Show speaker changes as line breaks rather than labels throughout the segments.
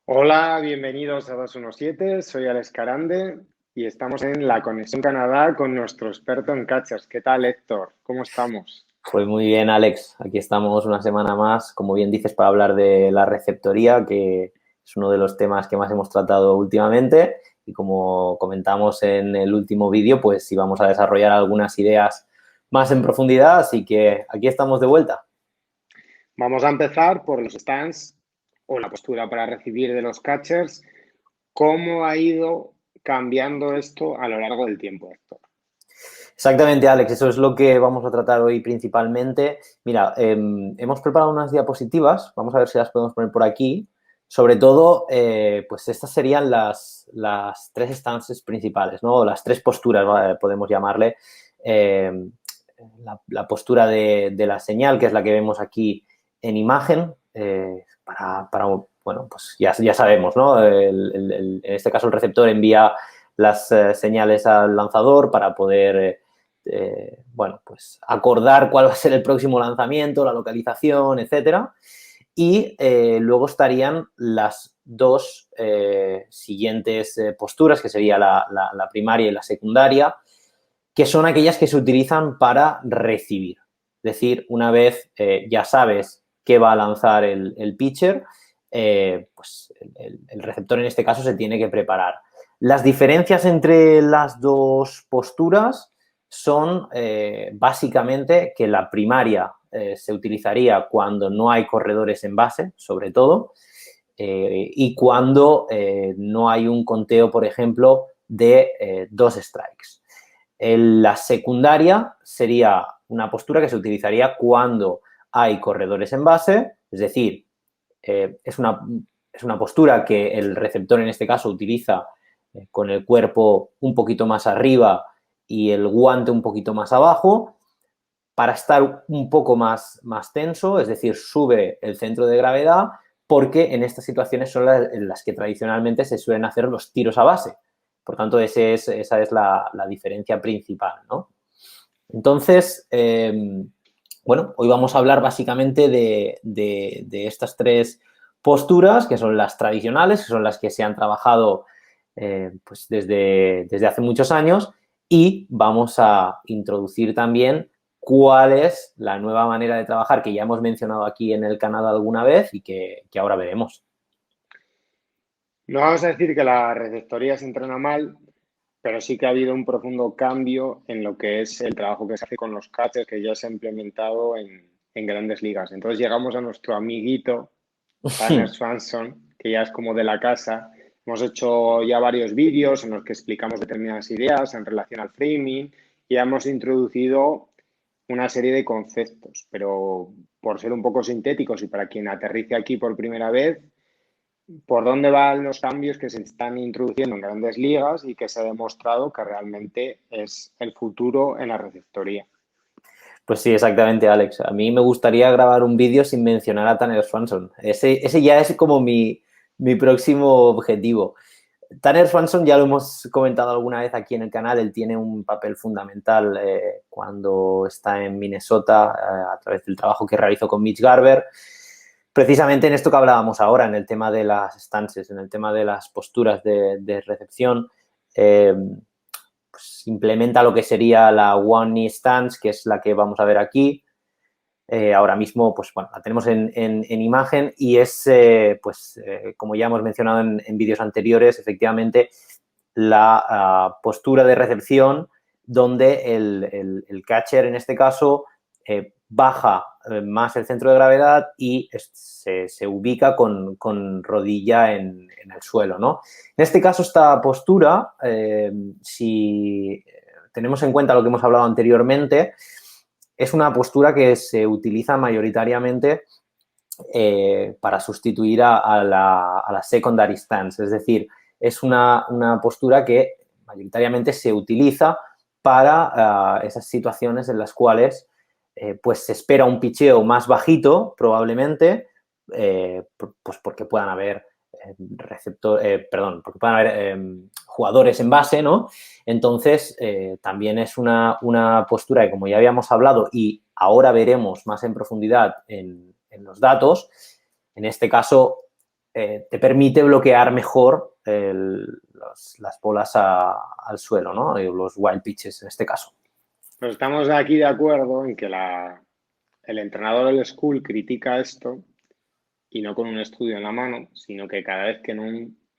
Hola, bienvenidos a 217. Soy Alex Carande y estamos en la Conexión Canadá con nuestro experto en catchers. ¿Qué tal, Héctor? ¿Cómo estamos?
Pues muy bien, Alex. Aquí estamos una semana más, como bien dices, para hablar de la receptoría, que es uno de los temas que más hemos tratado últimamente. Y como comentamos en el último vídeo, pues íbamos a desarrollar algunas ideas más en profundidad, así que aquí estamos de vuelta.
Vamos a empezar por los stands o la postura para recibir de los catchers. ¿Cómo ha ido cambiando esto a lo largo del tiempo, Héctor?
Exactamente, Alex, eso es lo que vamos a tratar hoy principalmente. Mira, hemos preparado unas diapositivas, vamos a ver si las podemos poner por aquí. Sobre todo, pues estas serían las tres stances principales, ¿no? Las tres posturas, ¿vale? Podemos llamarle. Eh, la postura de la señal, que es la que vemos aquí en imagen, bueno, pues ya sabemos, ¿no? En este caso el receptor envía las señales al lanzador para poder bueno, pues acordar cuál va a ser el próximo lanzamiento, la localización, etcétera. Y luego estarían las dos siguientes posturas, que sería la primaria y la secundaria, que son aquellas que se utilizan para recibir. Es decir, una vez ya sabes qué va a lanzar el pitcher, pues el receptor en este caso se tiene que preparar. Las diferencias entre las dos posturas son básicamente que la primaria se utilizaría cuando no hay corredores en base, sobre todo, y cuando no hay un conteo, por ejemplo, de 2 strikes. La secundaria sería una postura que se utilizaría cuando hay corredores en base, es decir, es una postura que el receptor en este caso utiliza con el cuerpo un poquito más arriba y el guante un poquito más abajo para estar un poco más tenso, es decir, sube el centro de gravedad porque en estas situaciones son en las que tradicionalmente se suelen hacer los tiros a base. Por tanto, esa es la diferencia principal, ¿no? Entonces, bueno, hoy vamos a hablar básicamente de estas tres posturas, que son las tradicionales, que son las que se han trabajado pues desde hace muchos años, y vamos a introducir también cuál es la nueva manera de trabajar que ya hemos mencionado aquí en el canal alguna vez y que ahora veremos.
No vamos a decir que la receptoría se entrena mal, pero sí que ha habido un profundo cambio en lo que es el trabajo que se hace con los catchers que ya se ha implementado en grandes ligas. Entonces llegamos a nuestro amiguito Tanner Swanson, que ya es como de la casa. Hemos hecho ya varios vídeos en los que explicamos determinadas ideas en relación al framing y hemos introducido una serie de conceptos, pero por ser un poco sintéticos y para quien aterrice aquí por primera vez, ¿por dónde van los cambios que se están introduciendo en grandes ligas y que se ha demostrado que realmente es el futuro en la receptoría?
Pues sí, exactamente, Alex. A mí me gustaría grabar un vídeo sin mencionar a Tanner Swanson. Ese ya es como mi próximo objetivo. Tanner Swanson ya lo hemos comentado alguna vez aquí en el canal, él tiene un papel fundamental cuando está en Minnesota a través del trabajo que realizó con Mitch Garver, precisamente en esto que hablábamos ahora, en el tema de las stances, en el tema de las posturas de recepción. Pues implementa lo que sería la One Knee Stance, que es la que vamos a ver aquí. Ahora mismo, pues bueno, la tenemos en imagen y es, como ya hemos mencionado en vídeos anteriores, efectivamente, la postura de recepción donde el catcher, en este caso, baja más el centro de gravedad y se ubica con rodilla en el suelo, ¿no? En este caso, esta postura, si tenemos en cuenta lo que hemos hablado anteriormente, es una postura que se utiliza mayoritariamente para sustituir a la secondary stance, es decir, es una postura que mayoritariamente se utiliza para esas situaciones en las cuales pues se espera un picheo más bajito, probablemente, pues porque puedan haber porque puedan haber jugadores en base, ¿no? Entonces, también es una postura que, como ya habíamos hablado y ahora veremos más en profundidad en los datos, en este caso te permite bloquear mejor las bolas al suelo, ¿no? Los wild pitches en este caso.
Pues estamos aquí de acuerdo en que el entrenador del school critica esto y no con un estudio en la mano, sino que cada vez que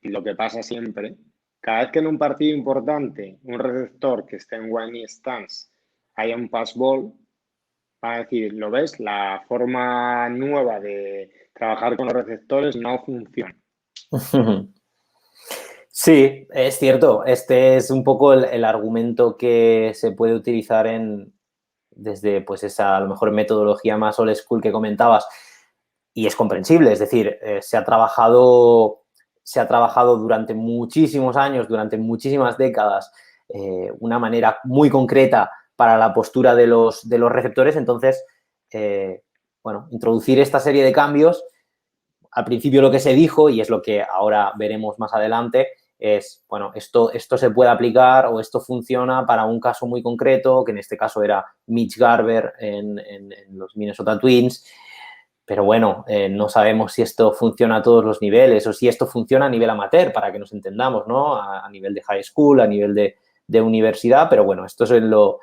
y lo que pasa siempre, cada vez que en un partido importante un receptor que esté en one stance haya un pass ball, va a decir, ¿lo ves? La forma nueva de trabajar con los receptores no funciona.
Sí, es cierto. Este es un poco el argumento que se puede utilizar desde pues esa, a lo mejor, metodología más old school que comentabas. Y es comprensible, es decir, se ha trabajado durante muchísimos años, durante muchísimas décadas, una manera muy concreta para la postura de los receptores. Entonces, bueno, introducir esta serie de cambios, al principio lo que se dijo, y es lo que ahora veremos más adelante, es, bueno, esto se puede aplicar o esto funciona para un caso muy concreto, que en este caso era Mitch Garver en los Minnesota Twins. Pero bueno, no sabemos si esto funciona a todos los niveles o si esto funciona a nivel amateur, para que nos entendamos, ¿no? A nivel de high school, a nivel de universidad, pero bueno, esto es en lo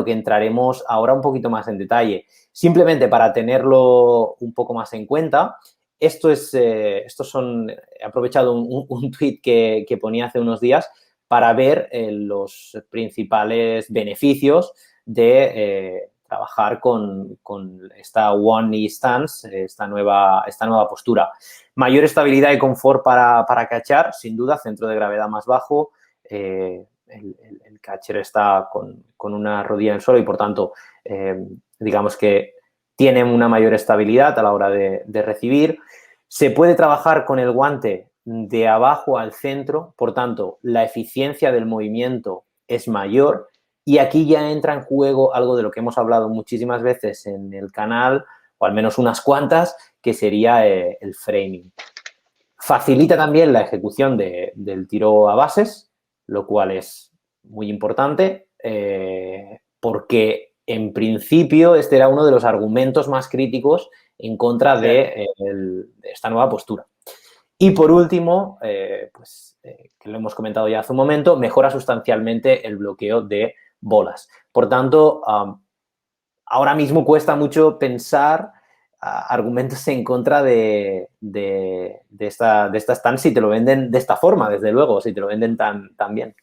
que entraremos ahora un poquito más en detalle. Simplemente para tenerlo un poco más en cuenta, he aprovechado un tweet que ponía hace unos días para ver los principales beneficios de trabajar con esta one knee stance, esta nueva postura. Mayor estabilidad y confort para catchar, sin duda, centro de gravedad más bajo. El catcher está con una rodilla en el suelo y, por tanto, digamos que tiene una mayor estabilidad a la hora de recibir. Se puede trabajar con el guante de abajo al centro, por tanto, la eficiencia del movimiento es mayor. Y aquí ya entra en juego algo de lo que hemos hablado muchísimas veces en el canal, o al menos unas cuantas, que sería el framing. Facilita también la ejecución del tiro a bases, lo cual es muy importante, porque en principio este era uno de los argumentos más críticos en contra de esta nueva postura. Y por último, que lo hemos comentado ya hace un momento, mejora sustancialmente el bloqueo de bolas. Por tanto, ahora mismo cuesta mucho pensar argumentos en contra de esta stance si te lo venden de esta forma, desde luego, si te lo venden tan bien.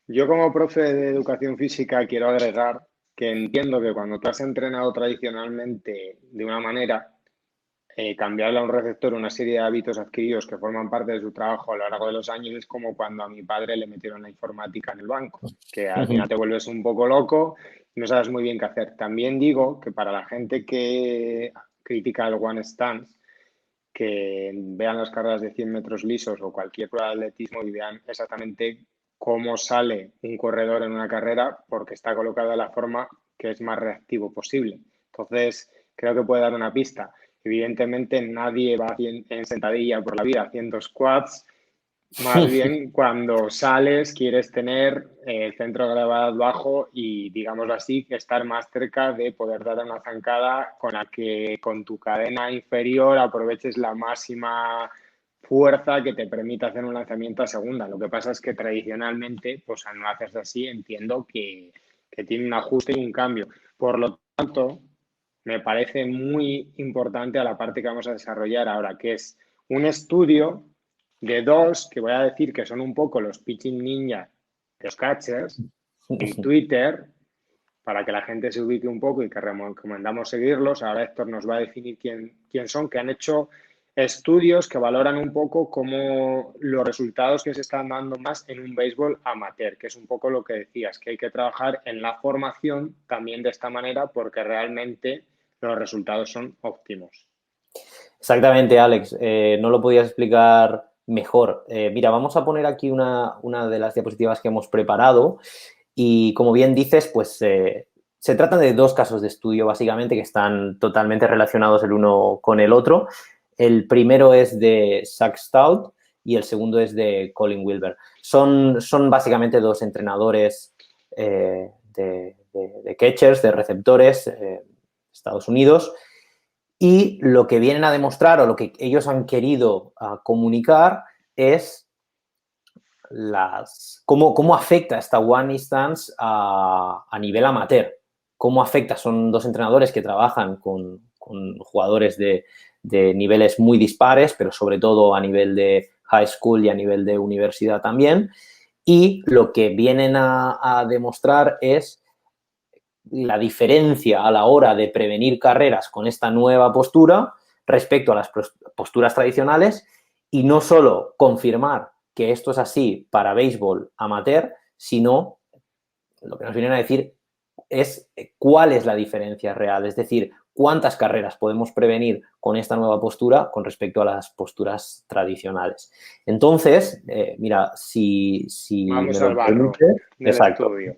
Yo como profe de educación física quiero agregar que entiendo que cuando te has entrenado tradicionalmente de una manera, cambiarle a un receptor una serie de hábitos adquiridos que forman parte de su trabajo a lo largo de los años es como cuando a mi padre le metieron la informática en el banco, que al final te vuelves un poco loco y no sabes muy bien qué hacer. También digo que para la gente que critica el one stance, que vean las carreras de 100 metros lisos o cualquier prueba de atletismo y vean exactamente cómo sale un corredor en una carrera porque está colocado de la forma que es más reactivo posible. Entonces, creo que puede dar una pista. Evidentemente, nadie va en sentadilla por la vida haciendo squats. Más bien, cuando sales, quieres tener el centro de gravedad bajo y, digámoslo así, estar más cerca de poder dar una zancada con la que con tu cadena inferior aproveches la máxima fuerza que te permita hacer un lanzamiento a segunda. Lo que pasa es que tradicionalmente, pues al no hacerse así, entiendo que tiene un ajuste y un cambio. Por lo tanto, me parece muy importante a la parte que vamos a desarrollar ahora, que es un estudio de dos que voy a decir que son un poco los pitching ninja de los catchers en Twitter, para que la gente se ubique un poco y que recomendamos seguirlos. Ahora Héctor nos va a definir quién son, que han hecho estudios que valoran un poco cómo los resultados que se están dando más en un béisbol amateur, que es un poco lo que decías, que hay que trabajar en la formación también de esta manera porque realmente los resultados son óptimos.
Exactamente, Alex. No lo podías explicar mejor. Mira, vamos a poner aquí una de las diapositivas que hemos preparado y, como bien dices, pues se trata de dos casos de estudio, básicamente, que están totalmente relacionados el uno con el otro. El primero es de Zach Stout y el segundo es de Colin Wilber. Son básicamente dos entrenadores de catchers, de receptores, Estados Unidos. Y lo que vienen a demostrar o lo que ellos han querido comunicar es cómo afecta esta One Instance a nivel amateur. Cómo afecta, son dos entrenadores que trabajan con jugadores de niveles muy dispares, pero sobre todo a nivel de high school y a nivel de universidad también. Y lo que vienen a demostrar es la diferencia a la hora de prevenir carreras con esta nueva postura respecto a las posturas tradicionales, y no solo confirmar que esto es así para béisbol amateur, sino lo que nos vienen a decir es cuál es la diferencia real, es decir, cuántas carreras podemos prevenir con esta nueva postura con respecto a las posturas tradicionales. Entonces, mira, si
Vamos
me
al
lo
barro
permite,
del
exacto.
estudio.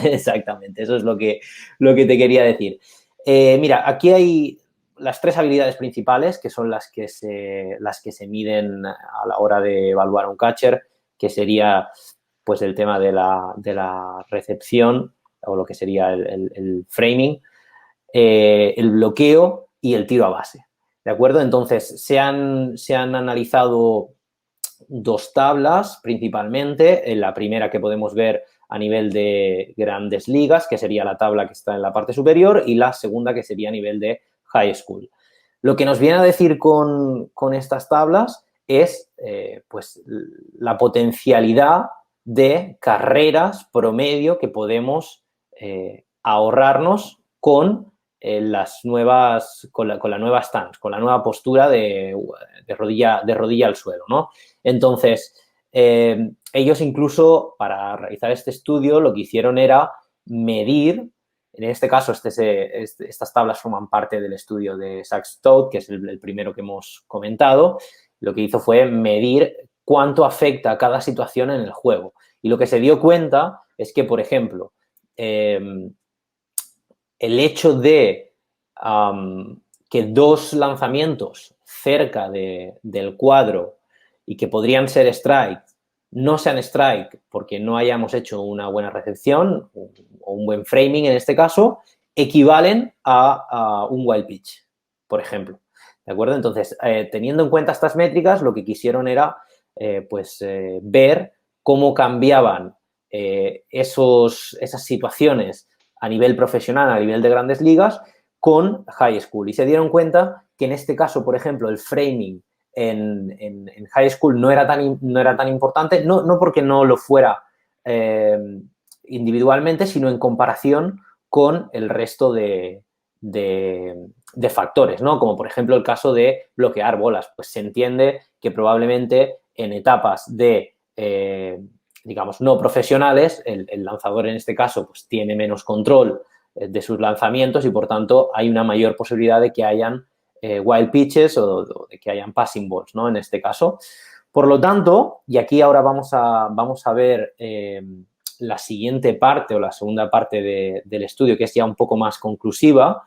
Exactamente, eso es lo que te quería decir. Mira, aquí hay las 3 habilidades principales, que son las que se miden a la hora de evaluar a un catcher, que sería pues el tema de la recepción, o lo que sería el framing, el bloqueo y el tiro a base. ¿De acuerdo? Entonces, se han analizado 2 tablas principalmente. En la primera que podemos ver a nivel de grandes ligas, que sería la tabla que está en la parte superior, y la segunda que sería a nivel de high school. Lo que nos viene a decir con estas tablas es pues la potencialidad de carreras promedio que podemos ahorrarnos con las nuevas, con la nueva stance, con la nueva postura de rodilla al suelo, ¿no? Entonces, ellos incluso para realizar este estudio lo que hicieron era medir, en este caso estas tablas forman parte del estudio de Sachs-Todd, que es el primero que hemos comentado. Lo que hizo fue medir cuánto afecta a cada situación en el juego. Y lo que se dio cuenta es que, por ejemplo, el hecho de que 2 lanzamientos cerca del cuadro y que podrían ser strike, no sean strike porque no hayamos hecho una buena recepción o un buen framing en este caso, equivalen a un wild pitch, por ejemplo. ¿De acuerdo? Entonces, teniendo en cuenta estas métricas, lo que quisieron era ver cómo cambiaban esas situaciones a nivel profesional, a nivel de grandes ligas, con high school. Y se dieron cuenta que en este caso, por ejemplo, el framing en high school no era tan importante, no porque no lo fuera individualmente, sino en comparación con el resto de factores, ¿no? Como por ejemplo el caso de bloquear bolas. Pues se entiende que probablemente en etapas de digamos, no profesionales, el lanzador en este caso pues tiene menos control de sus lanzamientos y por tanto hay una mayor posibilidad de que hayan wild pitches o de que hayan passing balls, ¿no? En este caso. Por lo tanto, y aquí ahora vamos a ver la siguiente parte o la segunda parte del estudio, que es ya un poco más conclusiva,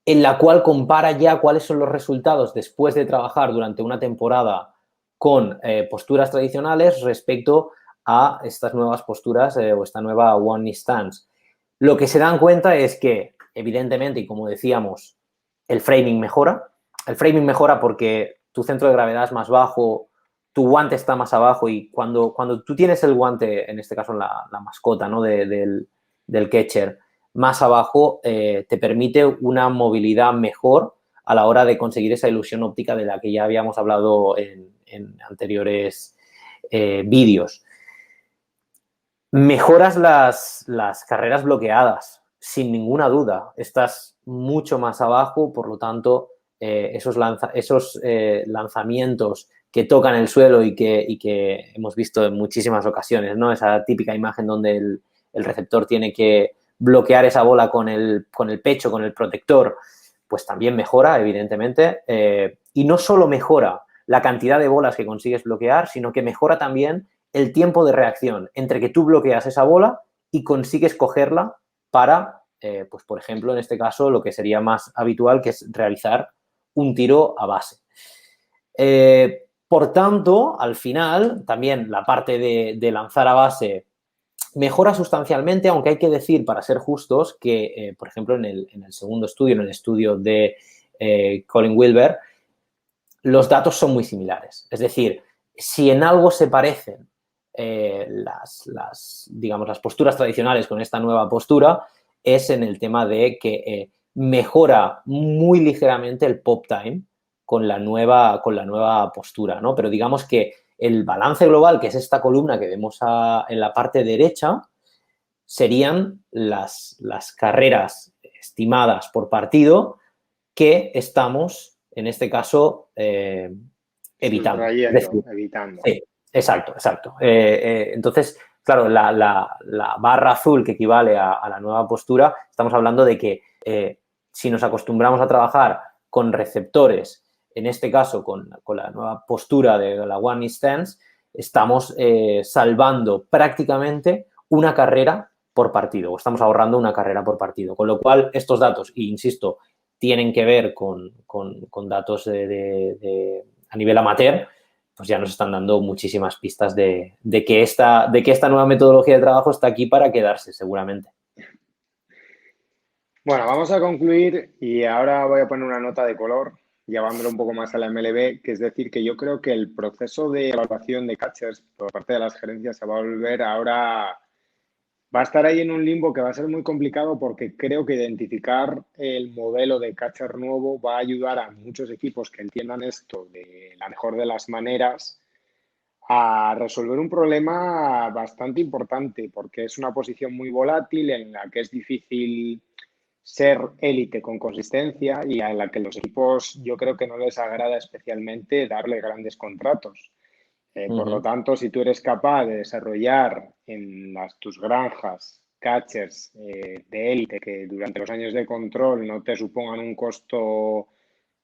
en la cual compara ya cuáles son los resultados después de trabajar durante una temporada con posturas tradicionales respecto a estas nuevas posturas o esta nueva one knee stance. Lo que se dan cuenta es que, evidentemente, y como decíamos, el framing mejora. El framing mejora porque tu centro de gravedad es más bajo, tu guante está más abajo y cuando tú tienes el guante, en este caso la mascota, ¿no? del catcher, más abajo, te permite una movilidad mejor a la hora de conseguir esa ilusión óptica de la que ya habíamos hablado en anteriores vídeos. Mejoras las carreras bloqueadas, sin ninguna duda. Estás mucho más abajo, por lo tanto, esos lanzamientos que tocan el suelo y que hemos visto en muchísimas ocasiones, ¿no? Esa típica imagen donde el receptor tiene que bloquear esa bola con el pecho, con el protector, pues también mejora, evidentemente. Y no solo mejora la cantidad de bolas que consigues bloquear, sino que mejora también el tiempo de reacción entre que tú bloqueas esa bola y consigues cogerla para, pues por ejemplo, en este caso, lo que sería más habitual, que es realizar un tiro a base. Por tanto, al final, también la parte de lanzar a base mejora sustancialmente, aunque hay que decir, para ser justos, que, por ejemplo, en el segundo estudio, en el estudio de Colin Wilber, los datos son muy similares. Es decir, si en algo se parecen digamos, las posturas tradicionales con esta nueva postura, es en el tema de que mejora muy ligeramente el pop time con la nueva postura, ¿no? Pero digamos que el balance global, que es esta columna que vemos en la parte derecha, serían las carreras estimadas por partido que estamos, en este caso, evitando. Es
Sustrayendo,
decir,
evitando.
sí, exacto, exacto. Entonces, claro, la barra azul que equivale a la nueva postura, estamos hablando de que si nos acostumbramos a trabajar con receptores, en este caso con la nueva postura de la One Knee Stance, estamos salvando prácticamente una carrera por partido, o estamos ahorrando una carrera por partido. Con lo cual, estos datos, e insisto, tienen que ver con datos a nivel amateur, pues ya nos están dando muchísimas pistas de que esta nueva metodología de trabajo está aquí para quedarse, seguramente.
Bueno, vamos a concluir y ahora voy a poner una nota de color, llevándolo un poco más a la MLB, que es decir, que yo creo que el proceso de evaluación de catchers por parte de las gerencias se va a volver ahora, va a estar ahí en un limbo que va a ser muy complicado porque creo que identificar el modelo de catcher nuevo va a ayudar a muchos equipos que entiendan esto de la mejor de las maneras a resolver un problema bastante importante porque es una posición muy volátil en la que es difícil ser élite con consistencia y a la que los equipos yo creo que no les agrada especialmente darle grandes contratos. Por lo tanto, si tú eres capaz de desarrollar en tus granjas catchers de élite que durante los años de control no te supongan un costo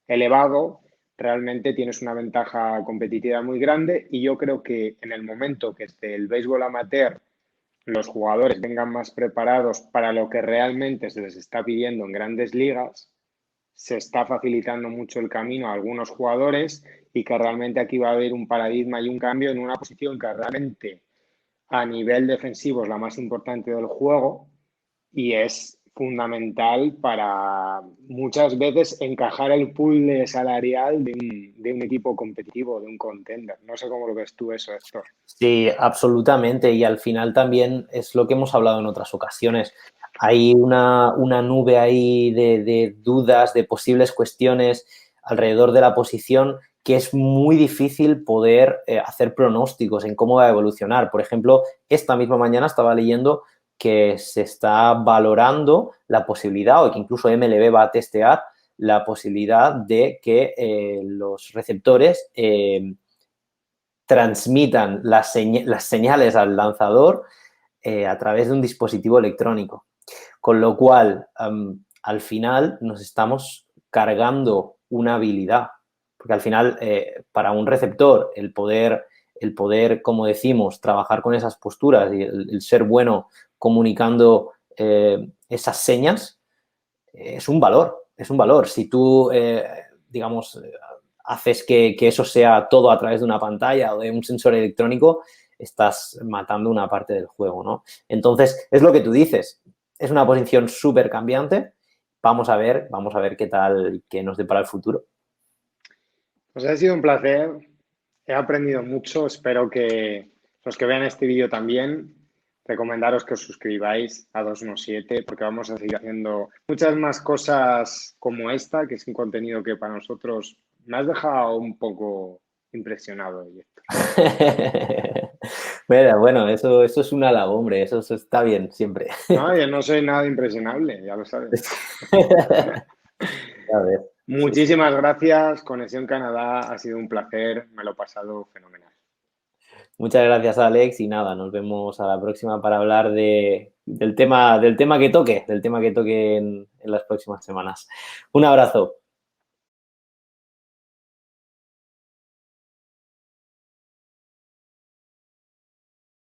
elevado, realmente tienes una ventaja competitiva muy grande y yo creo que en el momento que esté el béisbol amateur los jugadores vengan más preparados para lo que realmente se les está pidiendo en grandes ligas, se está facilitando mucho el camino a algunos jugadores y que realmente aquí va a haber un paradigma y un cambio en una posición que realmente a nivel defensivo es la más importante del juego y es fundamental para muchas veces encajar el pool de salarial de un equipo competitivo, de un contender. No sé cómo lo ves tú eso, Héctor.
Sí, absolutamente. Y al final también es lo que hemos hablado en otras ocasiones. Hay una nube ahí de dudas, de posibles cuestiones alrededor de la posición que es muy difícil poder hacer pronósticos en cómo va a evolucionar. Por ejemplo, esta misma mañana estaba leyendo que se está valorando la posibilidad, o que incluso MLB va a testear la posibilidad de que los receptores transmitan las señales al lanzador a través de un dispositivo electrónico. Con lo cual, al final nos estamos cargando una habilidad. Porque al final, para un receptor, el poder, como decimos, trabajar con esas posturas y el ser bueno comunicando esas señas, es un valor, es un valor. Si tú, digamos, haces que eso sea todo a través de una pantalla o de un sensor electrónico, estás matando una parte del juego, ¿no? Entonces, es lo que tú dices, es una posición súper cambiante. Vamos a ver qué tal, qué nos depara el futuro.
Pues ha sido un placer, he aprendido mucho, espero que los que vean este vídeo también, recomendaros que os suscribáis a 217 porque vamos a seguir haciendo muchas más cosas como esta, que es un contenido que para nosotros me has dejado un poco impresionado, Héctor.
Bueno, eso es un halago, hombre, eso está bien siempre.
No, yo no soy nada impresionable, ya lo sabes.
A ver, sí, sí.
Muchísimas gracias, Conexión Canadá, ha sido un placer, me lo he pasado fenomenal.
Muchas gracias, Alex, y nada, nos vemos a la próxima para hablar del tema que toque en las próximas semanas. Un abrazo.